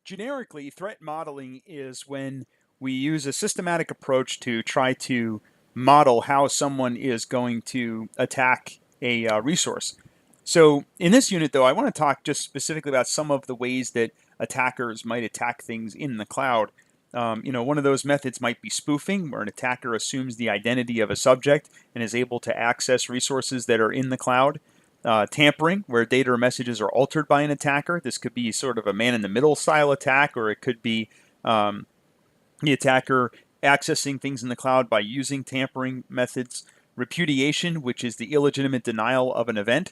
Generically, threat modeling is when we use a systematic approach to try to model how someone is going to attack a resource. So, in this unit, though, I want to talk just specifically about some of the ways that attackers might attack things in the cloud. One of those methods might be spoofing, where an attacker assumes the identity of a subject and is able to access resources that are in the cloud. Tampering, where data or messages are altered by an attacker. This could be sort of a man-in-the-middle style attack, or it could be um, the attacker accessing things in the cloud by using tampering methods. Repudiation, which is the illegitimate denial of an event.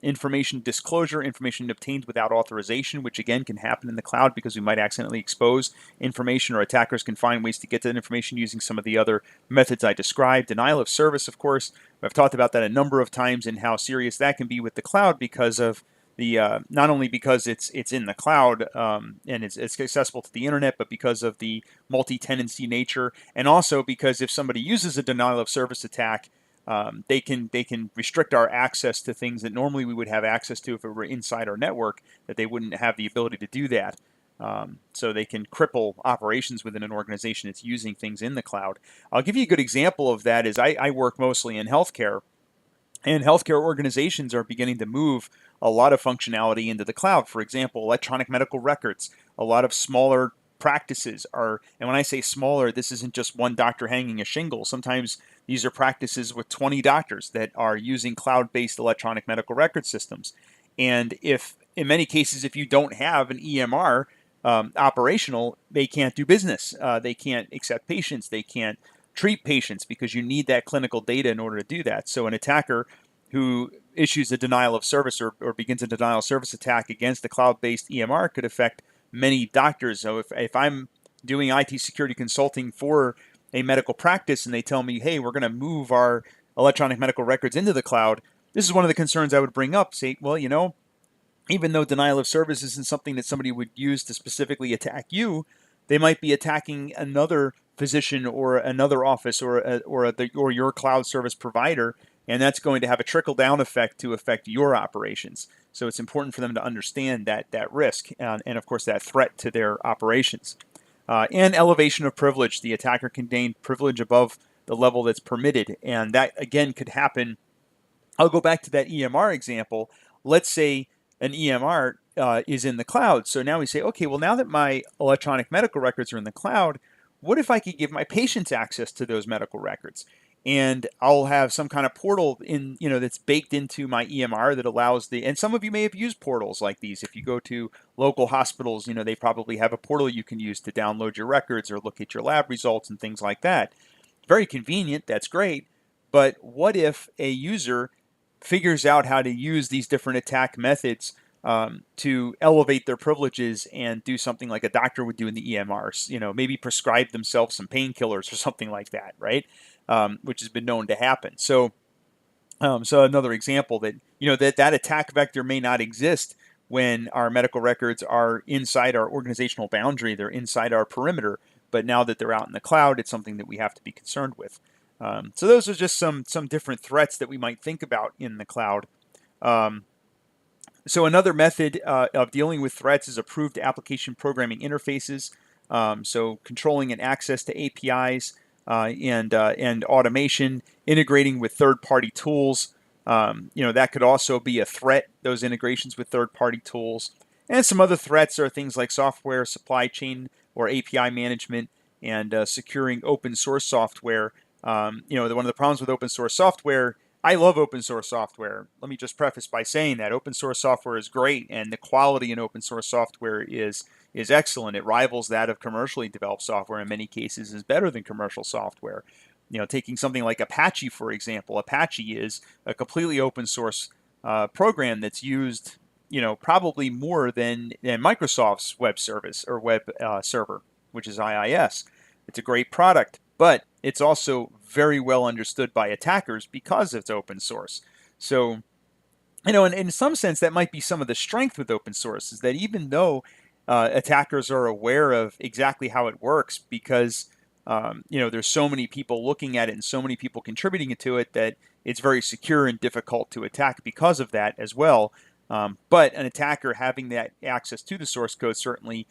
Information disclosure, information obtained without authorization, which again can happen in the cloud because we might accidentally expose information, or attackers can find ways to get to that information using some of the other methods I described. Denial of service, of course, I've talked about that a number of times and how serious that can be with the cloud because of the not only because it's in the cloud and it's accessible to the internet, but because of the multi-tenancy nature, and also because if somebody uses a denial of service attack, they can restrict our access to things that normally we would have access to if it were inside our network, that they wouldn't have the ability to do that. So they can cripple operations within an organization that's using things in the cloud. I'll give you a good example of that. Is I work mostly in healthcare, and healthcare organizations are beginning to move a lot of functionality into the cloud. For example, electronic medical records. A lot of smaller practices are, and when I say smaller, this isn't just one doctor hanging a shingle. Sometimes these are practices with 20 doctors that are using cloud-based electronic medical record systems. And if, in many cases, if you don't have an EMR operational, they can't do business. They can't accept patients. They can't treat patients because you need that clinical data in order to do that. So an attacker who issues a denial of service or begins a denial of service attack against the cloud-based EMR could affect many doctors. So if I'm doing IT security consulting for a medical practice and they tell me, hey, we're going to move our electronic medical records into the cloud, this is one of the concerns I would bring up. Say, well, even though denial of service isn't something that somebody would use to specifically attack you, they might be attacking another physician or another office or your cloud service provider, and that's going to have a trickle down effect to affect your operations. So it's important for them to understand that risk and of course that threat to their operations. And elevation of privilege. The attacker can gain privilege above the level that's permitted, and that again could happen. I'll go back to that EMR example. Let's say an EMR is in the cloud. So now we say, okay, well, now that my electronic medical records are in the cloud, what if I could give my patients access to those medical records? And I'll have some kind of portal that's baked into my EMR that allows and some of you may have used portals like these. If you go to local hospitals, they probably have a portal you can use to download your records or look at your lab results and things like that. Very convenient, that's great. But what if a user figures out how to use these different attack methods to elevate their privileges and do something like a doctor would do in the EMRs, maybe prescribe themselves some painkillers or something like that, right? Which has been known to happen. So another example that, that attack vector may not exist when our medical records are inside our organizational boundary, they're inside our perimeter, but now that they're out in the cloud, it's something that we have to be concerned with. So those are just some different threats that we might think about in the cloud. So another method of dealing with threats is approved application programming interfaces. So controlling and access to APIs and automation, integrating with third-party tools. That could also be a threat, those integrations with third-party tools. And some other threats are things like software supply chain or API management and securing open source software. One of the problems with open source software, I love open source software. Let me just preface by saying that open source software is great, and the quality in open source software is excellent. It rivals that of commercially developed software. In many cases, is better than commercial software. Taking something like Apache, for example, Apache is a completely open source program that's used, probably more than Microsoft's web service or web server, which is IIS. It's a great product, but it's also very well understood by attackers because it's open source. So, in some sense, that might be some of the strength with open source, is that even though attackers are aware of exactly how it works, because there's so many people looking at it and so many people contributing to it, that it's very secure and difficult to attack because of that as well. But an attacker having that access to the source code certainly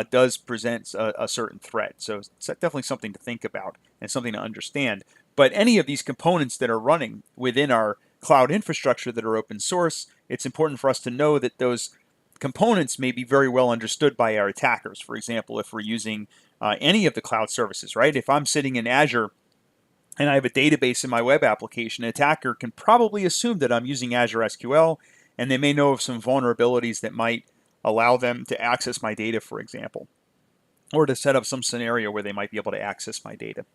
does present a certain threat. So it's definitely something to think about and something to understand. But any of these components that are running within our cloud infrastructure that are open source, it's important for us to know that those components may be very well understood by our attackers. For example, if we're using any of the cloud services, right? If I'm sitting in Azure and I have a database in my web application, an attacker can probably assume that I'm using Azure SQL, and they may know of some vulnerabilities that might allow them to access my data, for example, or to set up some scenario where they might be able to access my data.